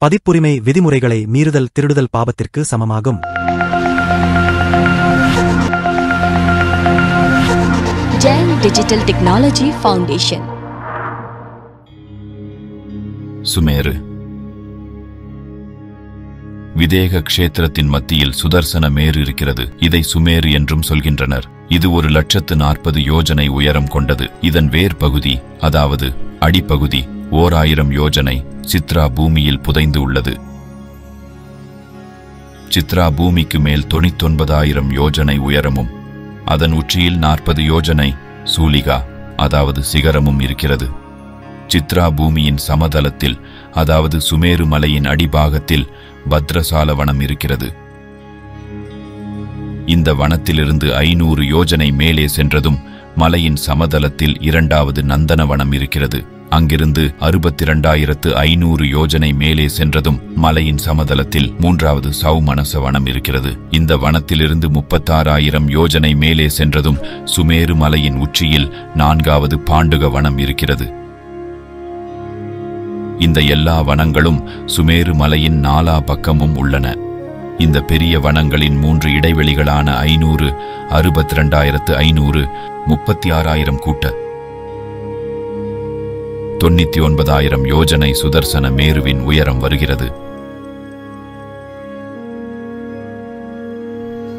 பதிப்புரிமை விதிமுறைகளை மீறுதல் திருடுதல் பாவத்திற்கு சமமாகும். Jain digital technology foundation. சுமேரு விதேக க்ஷேத்திரத்தின் மத்தியில் சுதர்சன மேரு இருக்கிறது. இதை சுமேரு என்றும் சொல்கின்றனர். இது 1,40,000 யோஜனை உயரம் கொண்டது. இதன் வேர் பகுதி, அதாவது அடிப்பகுதி 1000 யோஜனை சித்ரா பூமியில் புதைந்து உள்ளது. சித்ரா பூமிக்கு மேல் 99,000 யோஜனை உயரமும் அதன் உச்சியில் 40 யோஜனை சூலிகா, அதாவது சிகரமும் இருக்கிறது. சித்ரா பூமியின் சமதளத்தில், அதாவது சுமேரு மலையின் அடிபாகத்தில் பத்ரசால வனம் இருக்கிறது. இந்த வனத்திலிருந்து 500 யோஜனை மேலே சென்றதும் மலையின் சமதளத்தில் 2வது நந்தனவனம் இருக்கிறது. அங்கிருந்து 62,500 யோஜனை மேலே சென்றதும் மலையின் சமதளத்தில் 3வது சௌமனச வனம் இருக்கிறது. இந்த வனத்திலிருந்து 36,000 யோஜனை மேலே சென்றதும் சுமேரு மலையின் உச்சியில் 4வது பாண்டுக வனம் இருக்கிறது. இந்த எல்லா வனங்களும் சுமேரு மலையின் 4 பக்கமும் உள்ளன. இந்த பெரிய வனங்களின் 3 இடைவெளிகளான 500, 62,500, 36,000 கூட்ட 99,000 யோஜனை சுதர்சன மேருவின் உயரம் வருகிறது.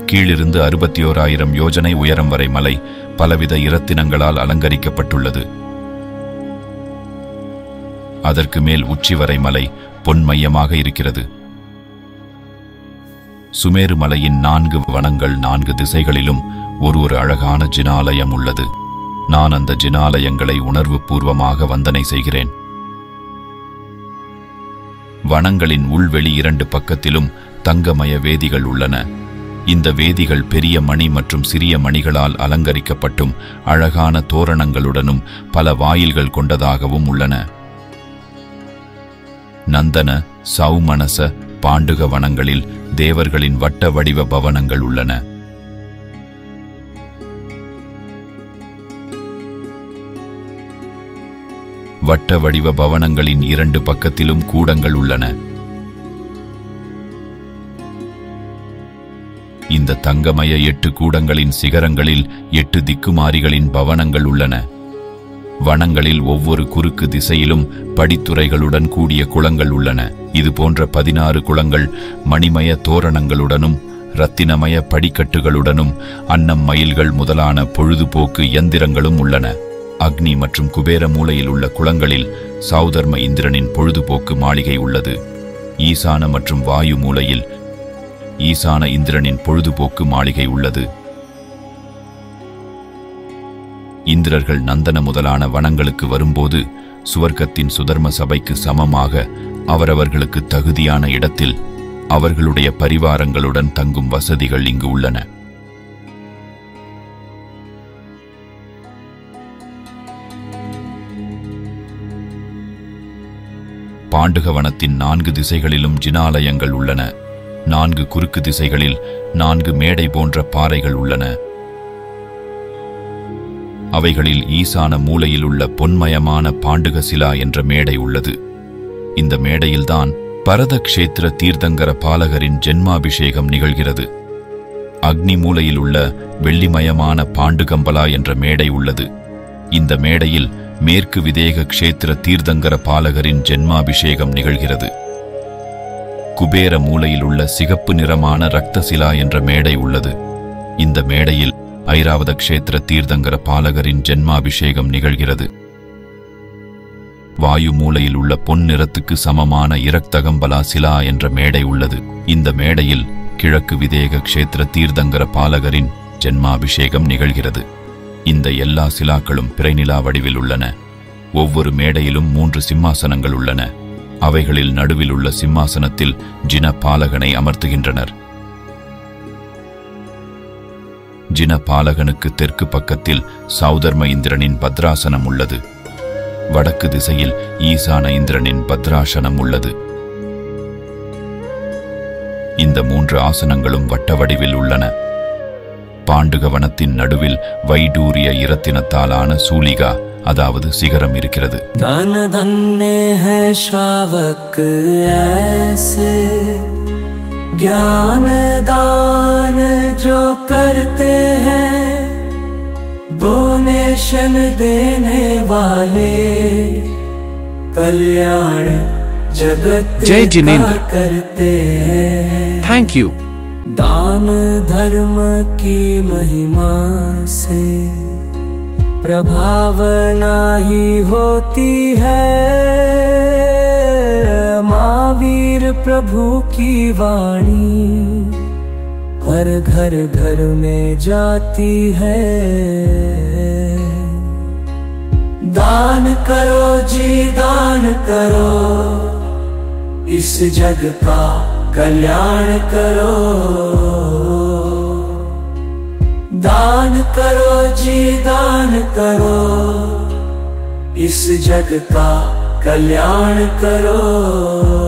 கீழிருந்து 61,000 யோஜனை உயரம் வரை மலை பலவித இரத்தினங்களால் அலங்கரிக்கப்பட்டுள்ளது. அதற்கு மேல் உச்சி வரை மலை பொன்மையமாக இருக்கிறது. சுமேரு மலையின் 4 வனங்கள் 4 திசைகளிலும் ஒரு அழகான ஜினாலயம் உள்ளது. நான் அந்த ஜினாலயங்களை உணர்வு பூர்வமாக வந்தனை செய்கிறேன். வனங்களின் உள்வெளி 2 பக்கத்திலும் தங்கமய வேதிகள் உள்ளன. இந்த வேதிகள் பெரிய மணி மற்றும் சிறிய மணிகளால் அலங்கரிக்கப்பட்டும் அழகான தோரணங்களுடனும் பல வாயில்கள் கொண்டதாகவும் உள்ளன. நந்தன, சௌமனச, பாண்டுக வனங்களில் தேவர்களின் வட்ட வடிவ பவனங்கள் உள்ளன. வட்ட வடிவ பவனங்களின் 2 பக்கத்திலும் கூடங்கள் உள்ளன. இந்த தங்கமய 8 கூடங்களின் சிகரங்களில் 8 திக்குமாரிகளின் பவனங்கள் உள்ளன. வனங்களில் ஒவ்வொரு குறுக்கு திசையிலும் படித்துறைகளுடன் கூடிய குளங்கள் உள்ளன. இது போன்ற 16 குளங்கள் மணிமய தோரணங்களுடனும் இரத்தினமய படிக்கட்டுகளுடனும் அன்னம் மயில்கள் முதலான பொழுதுபோக்கு யந்திரங்களும் உள்ளன. அக்னி மற்றும் குபேர மூலையில் உள்ள குளங்களில் சௌதர்ம இந்திரனின் பொழுதுபோக்கு மாளிகை உள்ளது. ஈசான மற்றும் வாயு மூலையில் ஈசான இந்திரனின் பொழுதுபோக்கு மாளிகை உள்ளது. இந்திரர்கள் நந்தன முதலான வனங்களுக்கு வரும்போது சுவர்க்கத்தின் சுதர்ம சபைக்கு சமமாக அவரவர்களுக்கு தகுதியான இடத்தில் அவர்களுடைய பரிவாரங்களுடன் தங்கும் வசதிகள் இங்கு உள்ளன. பாண்டுக வனத்தின் 4 திசைகளிலும் ஜினாலயங்கள் உள்ளன. 4 குறுக்கு திசைகளில் 4 மேடை போன்ற பாறைகள் உள்ளன. அவைகளில் ஈசான மூலையில் உள்ள பொன்மயமான பாண்டுக சிலா என்ற மேடை உள்ளது. இந்த மேடையில்தான் பரத க்ஷேத்திர தீர்த்தங்கர பாலகரின் ஜென்மாபிஷேகம் நிகழ்கிறது. அக்னி மூலையில் உள்ள வெள்ளிமயமான பாண்டுகம்பலா என்ற மேடை உள்ளது. இந்த மேடையில் மேற்கு விதேக க்ஷேத்திர தீர்த்தங்கர பாலகரின் ஜென்மாபிஷேகம் நிகழ்கிறது. குபேர மூலையில் உள்ள சிகப்பு நிறமான ரக்தசிலா என்ற மேடை உள்ளது. இந்த மேடையில் ஐராவத க்ஷேத்திர தீர்த்தங்கர பாலகரின் ஜென்மாபிஷேகம் நிகழ்கிறது. வாயு மூலையில் உள்ள பொன் நிறத்துக்கு சமமான இரக்தகம்பலா சிலா என்ற மேடை உள்ளது. இந்த மேடையில் கிழக்கு விதேக க்ஷேத்திர தீர்த்தங்கர பாலகரின் ஜென்மாபிஷேகம் நிகழ்கிறது. இந்த எல்லா சிலாக்களும் பிறைநிலா வடிவில் உள்ளன. ஒவ்வொரு மேடையிலும் 3 சிம்மாசனங்கள் உள்ளன. அவைகளில் நடுவில் உள்ள சிம்மாசனத்தில் ஜின பாலகனை அமர்த்துகின்றனர். ஜின பாலகனுக்கு தெற்கு பக்கத்தில் சௌதர்ம இந்திரனின் பத்ராசனம் உள்ளது. வடக்கு திசையில் ஈசான இந்திரனின் பத்ராசனம் உள்ளது. இந்த 3 ஆசனங்களும் வட்ட வடிவில் உள்ளன. பாண்டுக வனத்தின் நடுவில் வைடூரிய இரத்தினத்தாலான சூலிகா, அதாவது சிகரம் இருக்கிறது. से ज्ञान दान जो करते हैं, डोनेशन देने वाले कल्याण जगत जय जिनेंद्र करते हैं। Thank you. दान धर्म की महिमा से प्रभावना ही होती है, महावीर प्रभु की वाणी हर घर घर में जाती है। दान करो जी दान करो, इस जग का कल्याण करो। दान करो जी दान करो, इस जग का कल्याण करो।